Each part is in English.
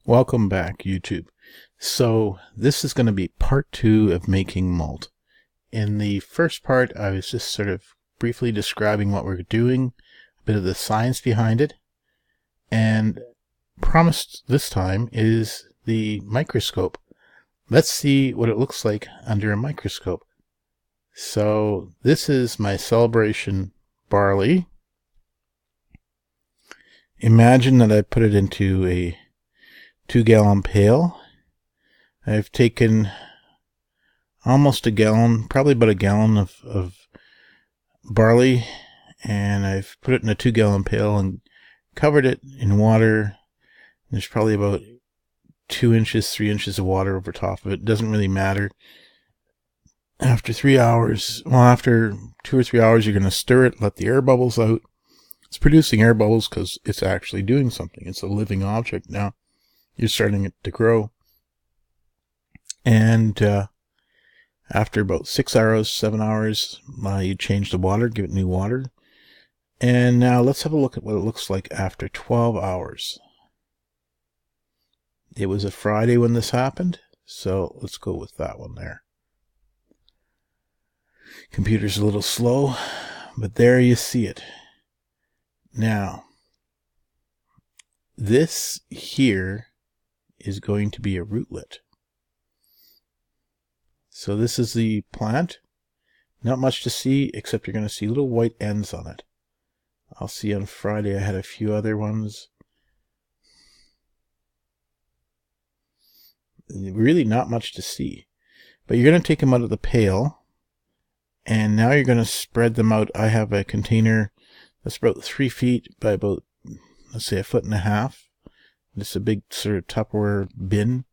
Welcome back, YouTube. So this is going to be part 2 of making malt. In the first part, I was just sort of briefly describing what we're doing, a bit of the science behind it, and promised this time is the microscope. Let's see what it looks like under a microscope. So this is my celebration barley. Imagine that I put it into a 2-gallon pail. I've taken almost a gallon, probably about a gallon of barley, and I've put it in a 2-gallon pail and covered it in water. There's probably about 2 inches, 3 inches of water over top of it. It doesn't really matter. After 3 hours, after 2 or 3 hours, you're going to stir it, let the air bubbles out. It's producing air bubbles because it's actually doing something. It's a living object now. You're starting it to grow. And after about 6 hours, 7 hours, you change the water, give it new water. And now let's have a look at what it looks like after 12 hours. It was a Friday when this happened, so let's go with that one there. Computer's a little slow, but there you see it. Now, this here is going to be a rootlet. So this is the plant. Not much to see, except you're going to see little white ends on it. I'll see on Friday I had a few other ones. Really not much to see. But you're going to take them out of the pail. And now you're going to spread them out. I have a container that's about 3 feet by about, let's say, 1.5 feet. It's a big sort of Tupperware bin.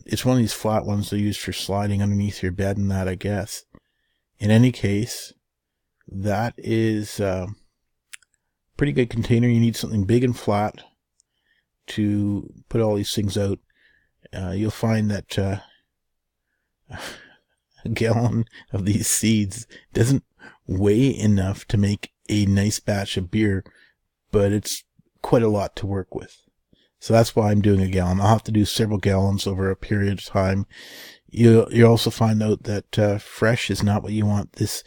It's one of these flat ones they use for sliding underneath your bed and that, I guess. In any case, that is a pretty good container. You need something big and flat to put all these things out. You'll find that a gallon of these seeds doesn't weigh enough to make a nice batch of beer, but it's quite a lot to work with. So that's why I'm doing a gallon. I'll have to do several gallons over a period of time. You'll also find out that fresh is not what you want. This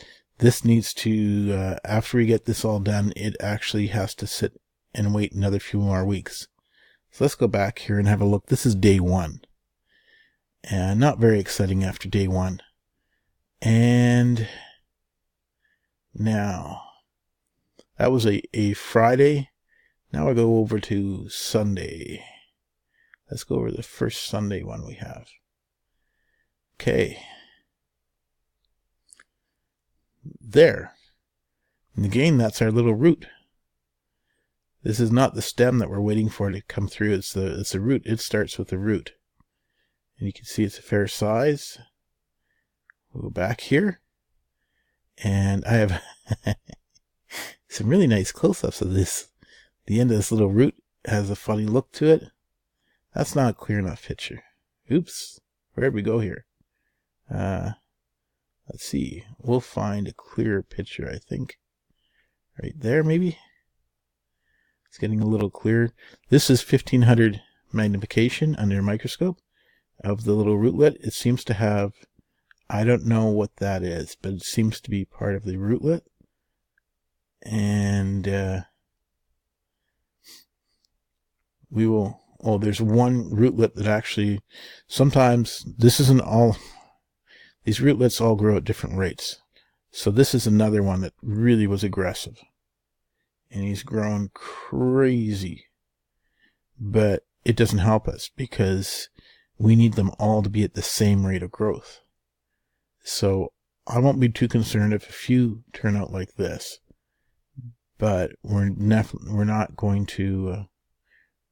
needs to, after we get this all done, it actually has to sit and wait another few more weeks. So let's go back here and have a look. This is day 1. And not very exciting after day 1. And now, that was a Friday. Now I go over to Sunday. Let's go over the first Sunday one we have. Okay. There. And again, that's our little root. This is not the stem that we're waiting for to come through. It's the root. It starts with the root. And you can see it's a fair size. We'll go back here. And I have some really nice close-ups of this. The end of this little root has a funny look to it. That's not a clear enough picture. Oops. Where'd we go here? Let's see. We'll find a clearer picture, I think. Right there, maybe? It's getting a little clearer. This is 1500 magnification under a microscope of the little rootlet. It seems to have, I don't know what that is, but it seems to be part of the rootlet. And we will, there's one rootlet that actually, sometimes, this isn't all, these rootlets all grow at different rates. So this is another one that really was aggressive. And he's grown crazy. But it doesn't help us because we need them all to be at the same rate of growth. So I won't be too concerned if a few turn out like this. But we're not going to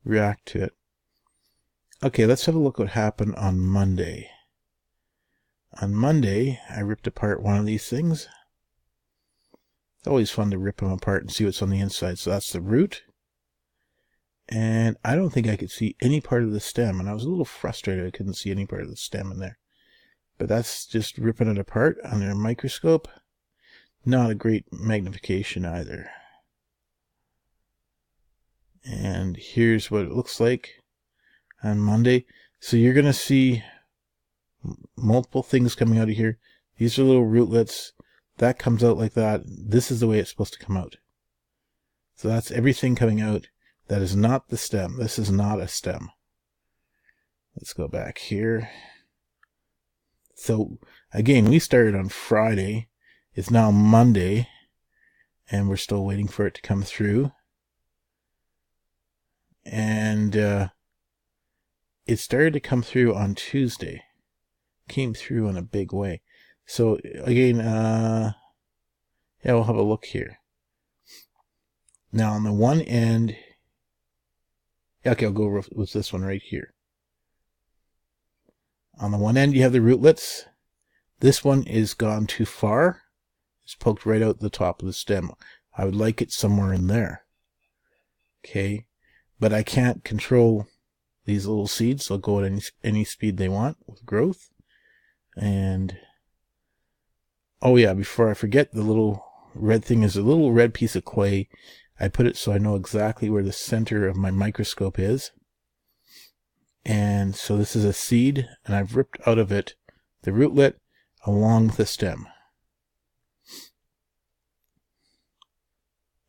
react to it. Okay, let's have a look what happened on Monday. On Monday, I ripped apart one of these things. It's always fun to rip them apart and see what's on the inside. So that's the root. And I don't think I could see any part of the stem. And I was a little frustrated I couldn't see any part of the stem in there. But that's just ripping it apart under a microscope. Not a great magnification either. And here's what it looks like. on Monday. So you're going to see multiple things coming out of here. These are little rootlets. That comes out like that. This is the way it's supposed to come out. So that's everything coming out. That is not the stem. This is not a stem. Let's go back here. So again, we started on Friday. It's now Monday, and we're still waiting for it to come through. And it started to come through on Tuesday. Came through in a big way. So again, yeah, we'll have a look here. Now on the one end, okay, I'll go with this one right here. On the one end, you have the rootlets. This one is gone too far. It's poked right out the top of the stem. I would like it somewhere in there. Okay, but I can't control these little seeds. They'll go at any speed they want with growth. And oh yeah, before I forget, the little red thing is a little red piece of clay. I put it so I know exactly where the center of my microscope is. And so this is a seed, and I've ripped out of it the rootlet along with the stem.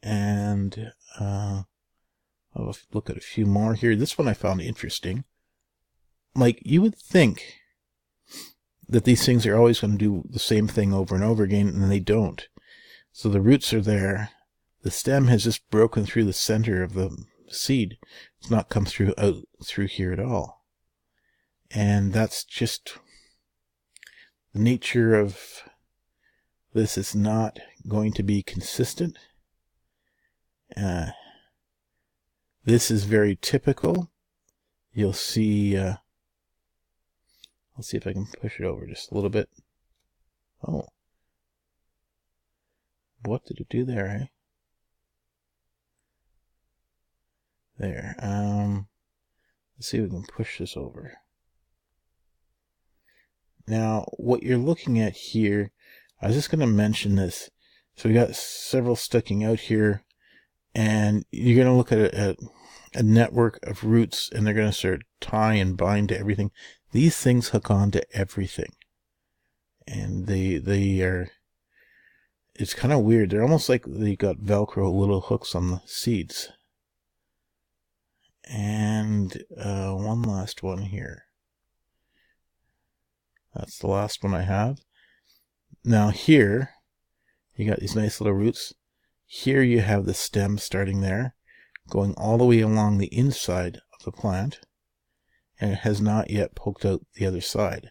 And I'll look at a few more here. This one I found interesting. Like, you would think that these things are always going to do the same thing over and over again, and they don't. So the roots are there. The stem has just broken through the center of the seed. It's not come out through here at all. And that's just the nature of this. Is not going to be consistent. This is very typical. You'll see, I'll see if I can push it over just a little bit. Oh. What did it do there, eh? There. Let's see if we can push this over. Now, what you're looking at here, I was just going to mention this. So we got several sticking out here, and you're going to look at a network of roots, and they're going to start tie and bind to everything. These things hook on to everything, and they are. It's kind of weird. They're almost like they got Velcro little hooks on the seeds. And one last one here. That's the last one I have. Now here, you got these nice little roots. Here you have the stem starting there, going all the way along the inside of the plant, and it has not yet poked out the other side.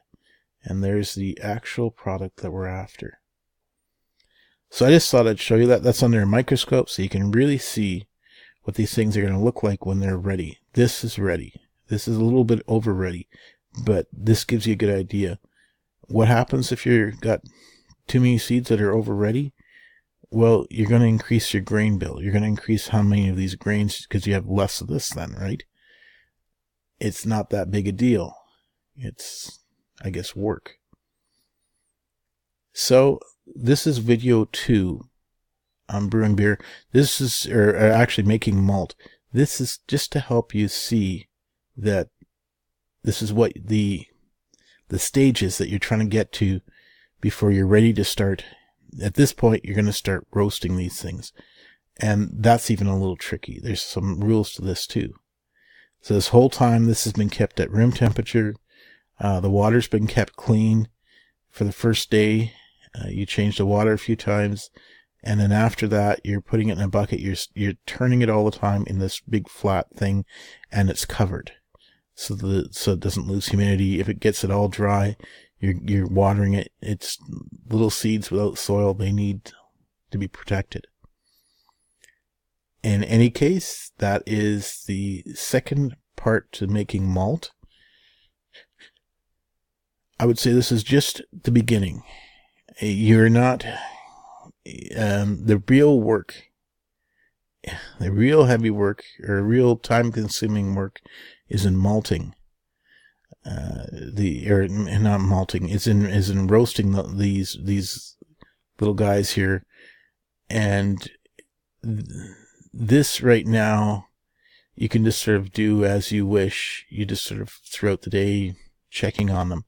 And there's the actual product that we're after. So I just thought I'd show you that. That's under a microscope, so you can really see what these things are going to look like when they're ready. This is ready. This is a little bit over ready, but this gives you a good idea. What happens if you've got too many seeds that are over ready? Well, you're going to increase your grain bill. You're going to increase how many of these grains, because you have less of this then, right? It's not that big a deal. It's, I guess, work. So this is video 2 on brewing beer. This is, or actually making malt. This is just to help you see that this is what the stages that you're trying to get to before you're ready to start. At this point, you're going to start roasting these things. And that's even a little tricky. There's some rules to this too. So this whole time, this has been kept at room temperature. The water's been kept clean. For the first day, you change the water a few times. And then after that, you're putting it in a bucket. You're turning it all the time in this big flat thing, and it's covered. So it doesn't lose humidity. If it gets it all dry, you're watering it. It's little seeds without soil. They need to be protected. In any case, that is the second part to making malt. I would say this is just the beginning. You're not the real work, the real heavy work, or real time-consuming work is in malting. Not malting, is in roasting these little guys here. And this right now you can just sort of do as you wish. You just sort of throughout the day checking on them.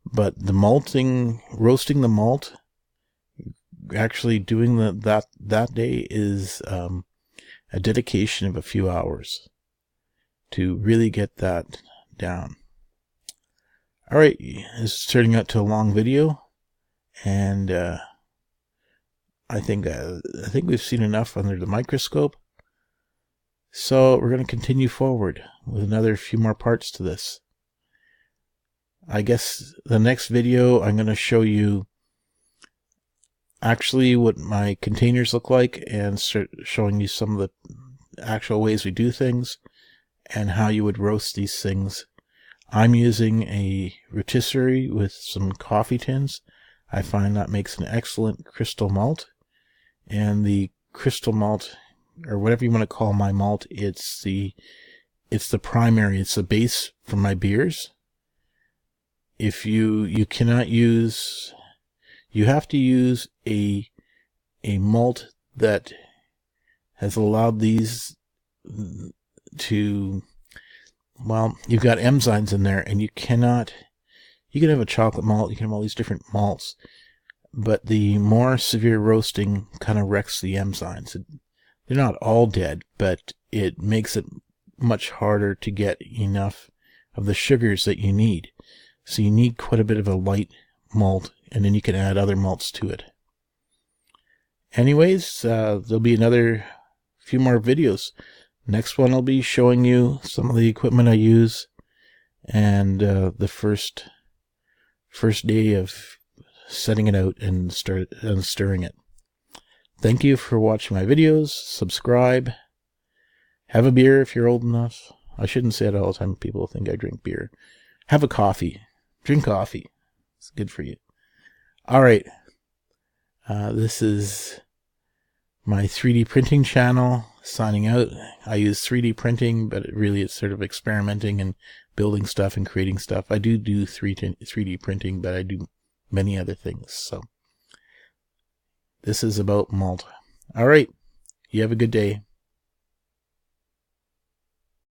But the malting, roasting the malt, actually doing that day is a dedication of a few hours to really get that down. All right, this is turning out to a long video, and I think we've seen enough under the microscope. So we're going to continue forward with another few more parts to this. I guess the next video I'm going to show you actually what my containers look like and start showing you some of the actual ways we do things and how you would roast these things. I'm using a rotisserie with some coffee tins. I find that makes an excellent crystal malt. And the crystal malt, or whatever you want to call my malt, it's the primary, it's the base for my beers. If you cannot use, you have to use a malt that has allowed these to, well, you've got enzymes in there, and you can have a chocolate malt, you can have all these different malts, but the more severe roasting kind of wrecks the enzymes. They're not all dead, but it makes it much harder to get enough of the sugars that you need. So you need quite a bit of a light malt, and then you can add other malts to it. Anyways, there'll be another few more videos. Next one I'll be showing you some of the equipment I use and the first day of setting it out and stirring it. Thank you for watching my videos. Subscribe. Have a beer if you're old enough. I shouldn't say it all the time. People think I drink beer. Have a coffee. Drink coffee. It's good for you. All right. This is my 3D printing channel signing out. I use 3D printing, but really it's sort of experimenting and building stuff and creating stuff. I do 3D printing, but I do many other things. So this is about malt. All right. You have a good day.